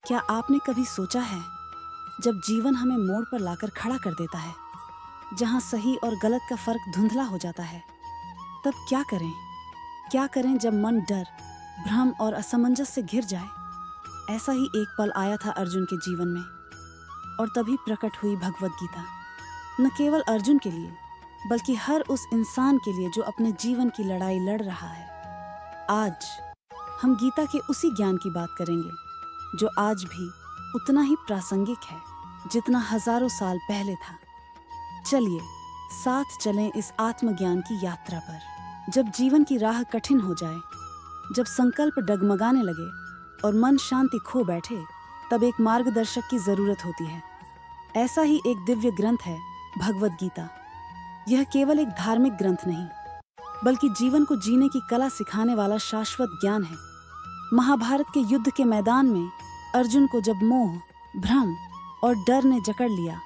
क्या आपने कभी सोचा है, जब जीवन हमें मोड़ पर लाकर खड़ा कर देता है, जहां सही और गलत का फर्क धुंधला हो जाता है, तब क्या करें? क्या करें जब मन डर, भ्रम और असमंजस से घिर जाए? ऐसा ही एक पल आया था अर्जुन के जीवन में, और तभी प्रकट हुई भगवद गीता। न केवल अर्जुन के लिए, बल्कि हर उस इंसान के लिए जो अपने जीवन की लड़ाई लड़ रहा है। आज हम गीता के उसी ज्ञान की बात करेंगे, जो आज भी उतना ही प्रासंगिक है जितना हजारों साल पहले था। चलिए साथ चलें इस आत्मज्ञान की यात्रा पर। जब जीवन की राह कठिन हो जाए, जब संकल्प डगमगाने लगे और मन शांति खो बैठे, तब एक मार्गदर्शक की जरूरत होती है। ऐसा ही एक दिव्य ग्रंथ है भगवद गीता। यह केवल एक धार्मिक ग्रंथ नहीं, बल्कि जीवन को जीने की कला सिखाने वाला शाश्वत ज्ञान है। महाभारत के युद्ध के मैदान में अर्जुन को जब मोह, भ्रम और डर ने जकड़ लिया,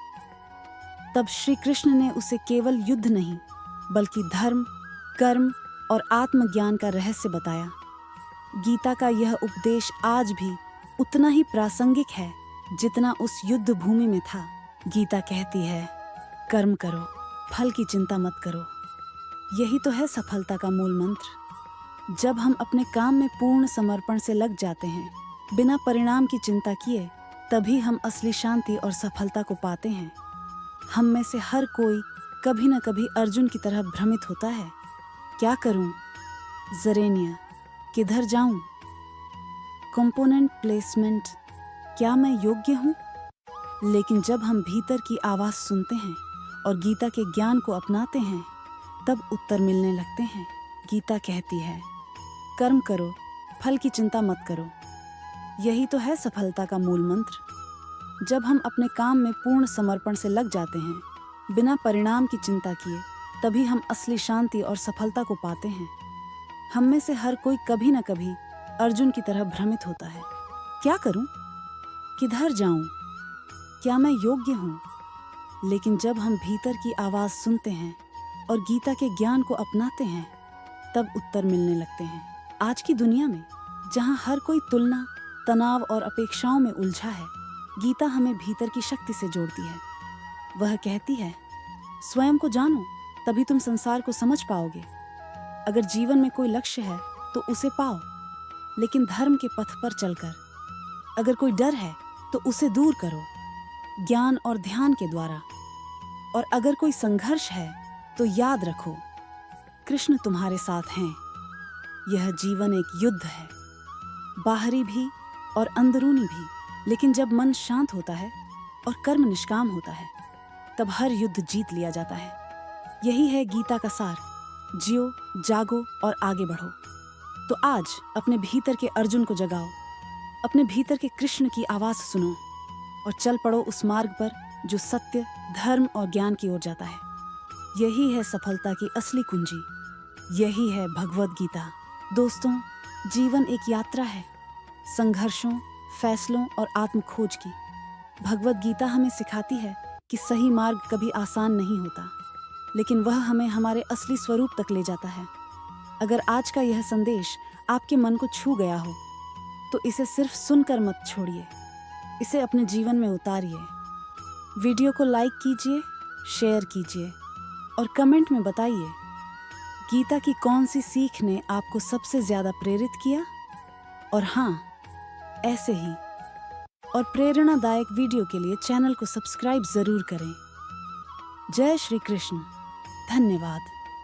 तब श्री कृष्ण ने उसे केवल युद्ध नहीं, बल्कि धर्म, कर्म और आत्मज्ञान का रहस्य बताया। गीता का यह उपदेश आज भी उतना ही प्रासंगिक है जितना उस युद्ध भूमि में था। गीता कहती है, कर्म करो, फल की चिंता मत करो। यही तो है सफलता का मूल मंत्र। जब हम अपने काम में पूर्ण समर्पण से लग जाते हैं, बिना परिणाम की चिंता किए, तभी हम असली शांति और सफलता को पाते हैं। हम में से हर कोई कभी न कभी अर्जुन की तरह भ्रमित होता है। क्या करूं? जरेनिया, किधर जाऊं? कंपोनेंट प्लेसमेंट, क्या मैं योग्य हूं? लेकिन जब हम भीतर की आवाज सुनते हैं और गीता के ज्ञान को अपनाते हैं, तब उत्तर मिलने लगते हैं। गीता कहती है, कर्म करो, फल की चिंता मत करो। यही तो है सफलता का मूल मंत्र। जब हम अपने काम में पूर्ण समर्पण से लग जाते हैं, बिना परिणाम की चिंता किए, तभी हम असली शांति और सफलता को पाते हैं। हम में से हर कोई कभी न कभी अर्जुन की तरह भ्रमित होता है। क्या करूं? किधर जाऊं? क्या मैं योग्य हूं? लेकिन जब हम भीतर की आवाज सुनते हैं और गीता के ज्ञान को अपनाते हैं, तब उत्तर मिलने लगते हैं। आज की दुनिया में, जहां हर कोई तुलना, तनाव और अपेक्षाओं में उलझा है, गीता हमें भीतर की शक्ति से जोड़ती है। वह कहती है, स्वयं को जानो, तभी तुम संसार को समझ पाओगे। अगर जीवन में कोई लक्ष्य है तो उसे पाओ, लेकिन धर्म के पथ पर चलकर। अगर कोई डर है तो उसे दूर करो, ज्ञान और ध्यान के द्वारा। और अगर कोई संघर्ष है तो याद रखो, कृष्ण तुम्हारे साथ हैं। यह जीवन एक युद्ध है, बाहरी भी और अंदरूनी भी। लेकिन जब मन शांत होता है और कर्म निष्काम होता है, तब हर युद्ध जीत लिया जाता है। यही है गीता का सार। जियो, जागो और आगे बढ़ो। तो आज अपने भीतर के अर्जुन को जगाओ, अपने भीतर के कृष्ण की आवाज सुनो और चल पड़ो उस मार्ग पर जो सत्य, धर्म और ज्ञान की ओर जाता है। यही है सफलता की असली कुंजी। यही है भगवद गीता। दोस्तों, जीवन एक यात्रा है, संघर्षों, फैसलों और आत्मखोज की। भगवद गीता हमें सिखाती है कि सही मार्ग कभी आसान नहीं होता, लेकिन वह हमें हमारे असली स्वरूप तक ले जाता है। अगर आज का यह संदेश आपके मन को छू गया हो, तो इसे सिर्फ सुनकर मत छोड़िए, इसे अपने जीवन में उतारिए। वीडियो को लाइक कीजिए, शेयर कीजिए और कमेंट में बताइए, गीता की कौन सी सीख ने आपको सबसे ज्यादा प्रेरित किया। और हाँ, ऐसे ही और प्रेरणादायक वीडियो के लिए चैनल को सब्सक्राइब जरूर करें। जय श्री कृष्ण। धन्यवाद।